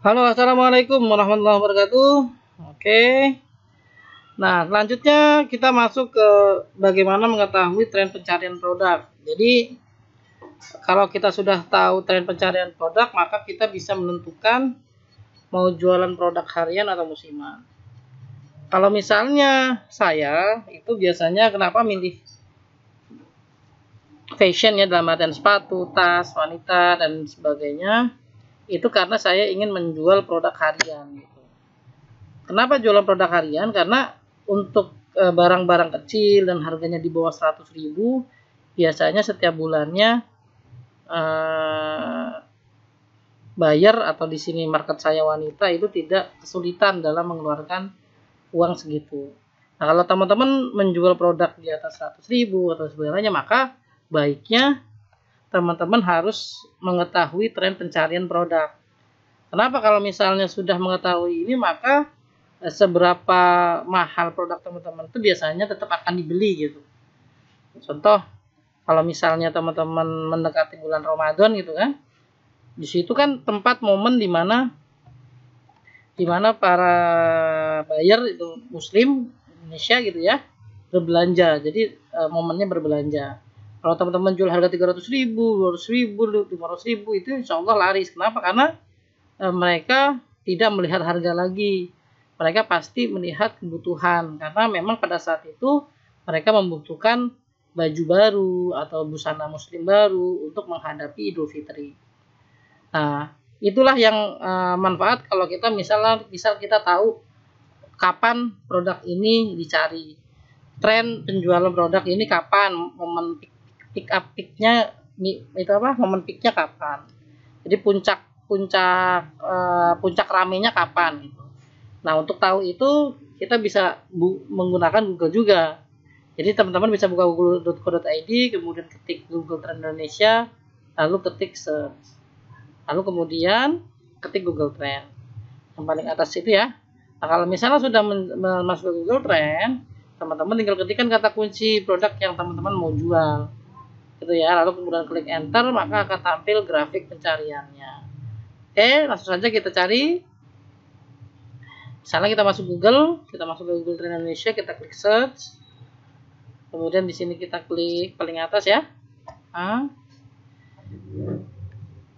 Halo, assalamualaikum warahmatullahi wabarakatuh. Oke, nah selanjutnya kita masuk ke bagaimana mengetahui tren pencarian produk. Jadi, kalau kita sudah tahu tren pencarian produk, maka kita bisa menentukan mau jualan produk harian atau musiman. Kalau misalnya saya itu biasanya kenapa milih fashion ya, dalam artian sepatu, tas, wanita dan sebagainya, itu karena saya ingin menjual produk harian gitu. Kenapa jualan produk harian? Karena untuk barang-barang kecil dan harganya di bawah 100.000, biasanya setiap bulannya eh, buyer atau di sini market saya wanita itu tidak kesulitan dalam mengeluarkan uang segitu. Nah, kalau teman-teman menjual produk di atas 100.000 atau sebagainya, maka baiknya teman-teman harus mengetahui tren pencarian produk. Kenapa? Kalau misalnya sudah mengetahui ini, maka seberapa mahal produk teman-teman itu biasanya tetap akan dibeli gitu. Contoh, kalau misalnya teman-teman mendekati bulan Ramadan gitu kan, di situ kan tempat momen dimana para buyer itu Muslim Indonesia gitu ya berbelanja. Jadi momennya berbelanja. Kalau teman-teman jual harga 300.000, 200.000, 500.000 itu insya Allah laris. Kenapa? Karena mereka tidak melihat harga lagi. Mereka pasti melihat kebutuhan karena memang pada saat itu mereka membutuhkan baju baru atau busana muslim baru untuk menghadapi Idul Fitri. Nah, itulah yang manfaat kalau kita misal kita tahu kapan produk ini dicari. Tren penjualan produk ini kapan, momen pick up picknya itu apa? Momen picknya kapan. Jadi puncak ramenya kapan gitu. Nah, untuk tahu itu kita bisa menggunakan Google juga. Jadi teman-teman bisa buka google.co.id, kemudian ketik Google Trend Indonesia, lalu ketik search. Lalu kemudian ketik Google Trend. Yang paling atas itu ya. Nah, kalau misalnya sudah masuk ke Google Trend, teman-teman tinggal ketikkan kata kunci produk yang teman-teman mau jual. Gitu ya. Lalu kemudian klik enter, maka akan tampil grafik pencariannya. Oke, langsung saja kita cari. Misalnya kita masuk ke Google Trend Indonesia, kita klik search. Kemudian di sini kita klik paling atas ya.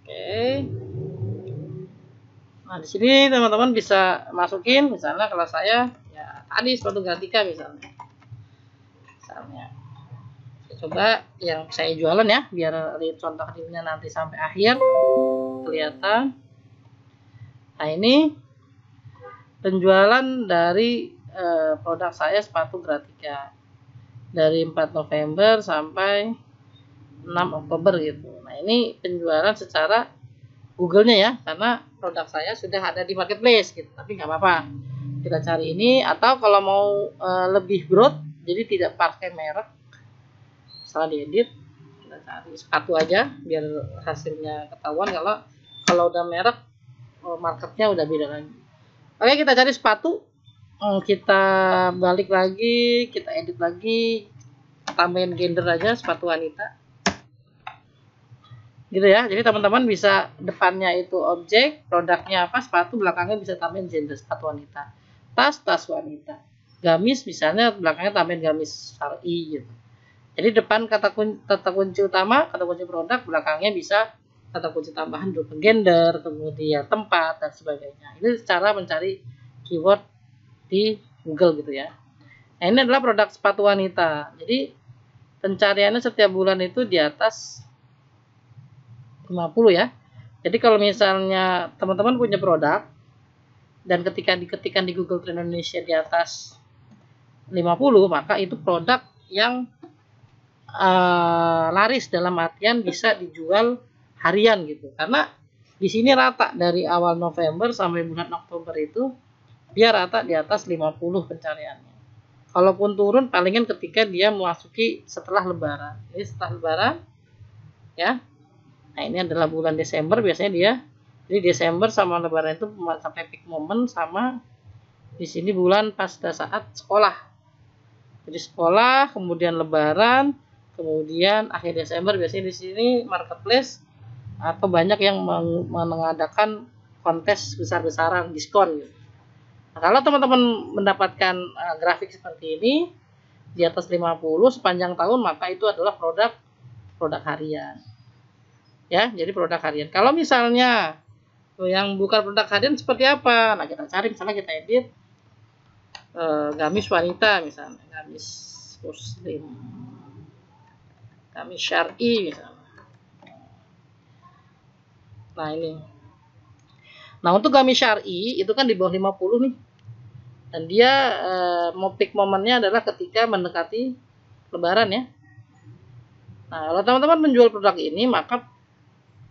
Oke. Nah, di sini teman-teman bisa masukin misalnya kalau saya ya tadi sepatu Gatika misalnya. Saya coba yang saya jualan ya, biar lihat contoh realnya nanti sampai akhir kelihatan. Nah, ini penjualan dari produk saya sepatu Gatika dari 4 November sampai 6 Oktober gitu. Nah, ini penjualan secara Google-nya ya, karena produk saya sudah ada di marketplace gitu. Tapi nggak apa-apa, kita cari ini. Atau kalau mau lebih broad, jadi tidak pakai merek, salah diedit, kita cari sepatu aja biar hasilnya ketahuan. Kalau udah merek, marketnya udah beda lagi. Oke, kita cari sepatu, kita balik lagi, kita edit lagi, tambahin gender aja sepatu wanita gitu ya. Jadi teman-teman bisa depannya itu objek, produknya apa, sepatu, belakangnya bisa tambahin gender sepatu wanita. Tas wanita. Gamis misalnya belakangnya tambahin gamis syar'i gitu. Jadi depan kata kunci utama, kata kunci produk, belakangnya bisa kata kunci tambahan berupa gender, kemudian tempat dan sebagainya. Ini cara mencari keyword di Google gitu ya. Nah, ini adalah produk sepatu wanita. Jadi pencariannya setiap bulan itu di atas 50 ya. Jadi kalau misalnya teman-teman punya produk dan ketika diketikkan di Google Trend Indonesia di atas 50, maka itu produk yang laris, dalam artian bisa dijual harian gitu. Karena di sini rata dari awal November sampai bulan Oktober itu dia rata di atas 50 pencariannya. Kalaupun turun palingan ketika dia memasuki setelah lebaran. Ini setelah lebaran ya. Nah, ini adalah bulan Desember biasanya dia. Jadi Desember sama lebaran itu sampai peak moment, sama di sini bulan pas saat sekolah. Jadi sekolah, kemudian lebaran, kemudian akhir Desember biasanya di sini marketplace atau banyak yang mengadakan kontes besar-besaran diskon gitu. Nah, kalau teman-teman mendapatkan grafik seperti ini di atas 50 sepanjang tahun, maka itu adalah produk harian. Ya, jadi produk harian. Kalau misalnya yang bukan produk harian seperti apa? Nah, kita cari, misalnya kita edit gamis wanita misalnya, gamis muslim, gamis syar'i misalnya. Nah, ini. Nah, untuk gamis syar'i itu kan di bawah 50 nih. Dan dia peak momennya adalah ketika mendekati lebaran ya. Nah, kalau teman-teman menjual produk ini, maka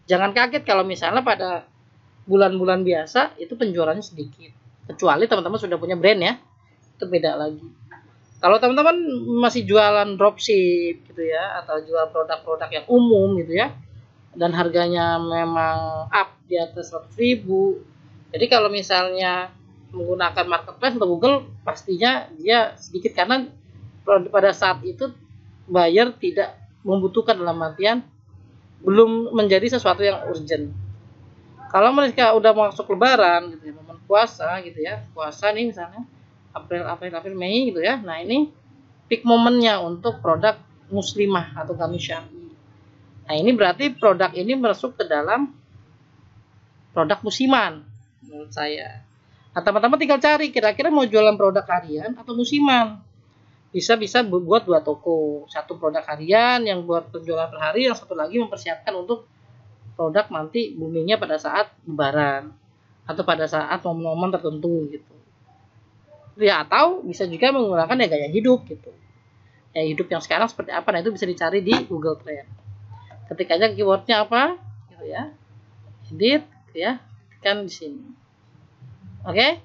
jangan kaget kalau misalnya pada bulan-bulan biasa itu penjualannya sedikit. Kecuali teman-teman sudah punya brand ya. Itu beda lagi. Kalau teman-teman masih jualan dropship gitu ya, atau jual produk-produk yang umum gitu ya, dan harganya memang up di atas 100.000. Jadi kalau misalnya menggunakan marketplace atau Google, pastinya dia sedikit, karena pada saat itu buyer tidak membutuhkan, dalam artian belum menjadi sesuatu yang urgent. Kalau mereka udah masuk lebaran gitu ya, momen puasa gitu ya, puasa nih misalnya April, Mei gitu ya. Nah, ini peak momennya untuk produk muslimah atau gamis syar'i. Nah, ini berarti produk ini masuk ke dalam produk musiman menurut saya. Nah, teman-teman tinggal cari kira-kira mau jualan produk harian atau musiman. Bisa buat 2 toko. Satu produk harian yang buat penjualan per hari, yang satu lagi mempersiapkan untuk produk nanti boomingnya pada saat lebaran atau pada saat momen-momen tertentu gitu. Ya, atau bisa juga menggunakan ya gaya hidup gitu. Gaya hidup yang sekarang seperti apa? Nah, itu bisa dicari di Google Trend. Ketik aja keywordnya apa gitu ya. Edit gitu ya. Kan di sini. Oke?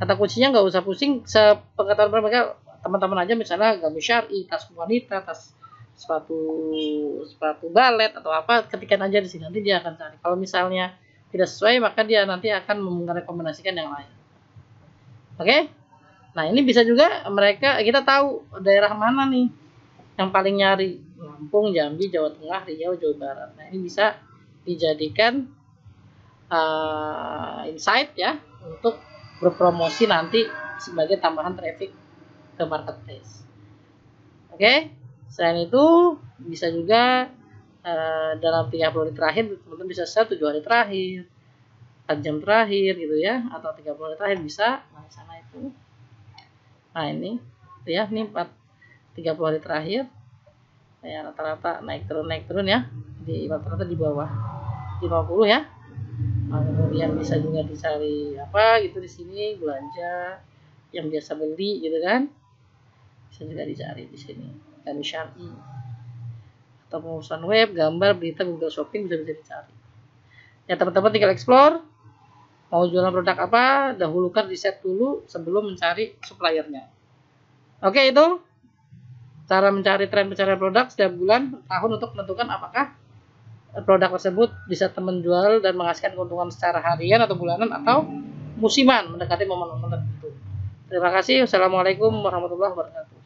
Kata kuncinya nggak usah pusing, sepengetahuan mereka teman-teman aja, misalnya gamis syar'i, tas wanita, tas sepatu balet atau apa, ketikan aja di sini, nanti dia akan cari. Kalau misalnya tidak sesuai, maka dia nanti akan merekomendasikan yang lain. Oke? Nah, ini bisa juga kita tahu daerah mana nih yang paling nyari. Lampung, Jambi, Jawa Tengah, Riau, Jawa Barat. Nah, ini bisa dijadikan insight ya untuk berpromosi nanti sebagai tambahan traffic ke marketplace. Oke? Selain itu bisa juga dalam 30 hari terakhir, teman-teman bisa set 7 hari terakhir, 4 jam terakhir gitu ya, atau 30 hari terakhir bisa. Nah, sana itu. Nah, ini ya, ini 30 hari terakhir. Ya, rata-rata naik turun ya. Rata-rata di bawah 50 ya. Nah, kemudian bisa juga dicari apa gitu di sini, belanja yang biasa beli gitu kan. Bisa juga dicari di sini. Gamis syar'i. Atau pengurusan web, gambar, berita, Google Shopping bisa dicari. Ya, teman-teman tinggal explore. Mau jualan produk apa, dahulukan riset dulu sebelum mencari suppliernya. Oke, itu cara mencari tren pencarian produk setiap bulan, tahun untuk menentukan apakah produk tersebut bisa teman jual dan menghasilkan keuntungan secara harian atau bulanan atau musiman mendekati momen-momen tertentu. Terima kasih. Wassalamualaikum warahmatullahi wabarakatuh.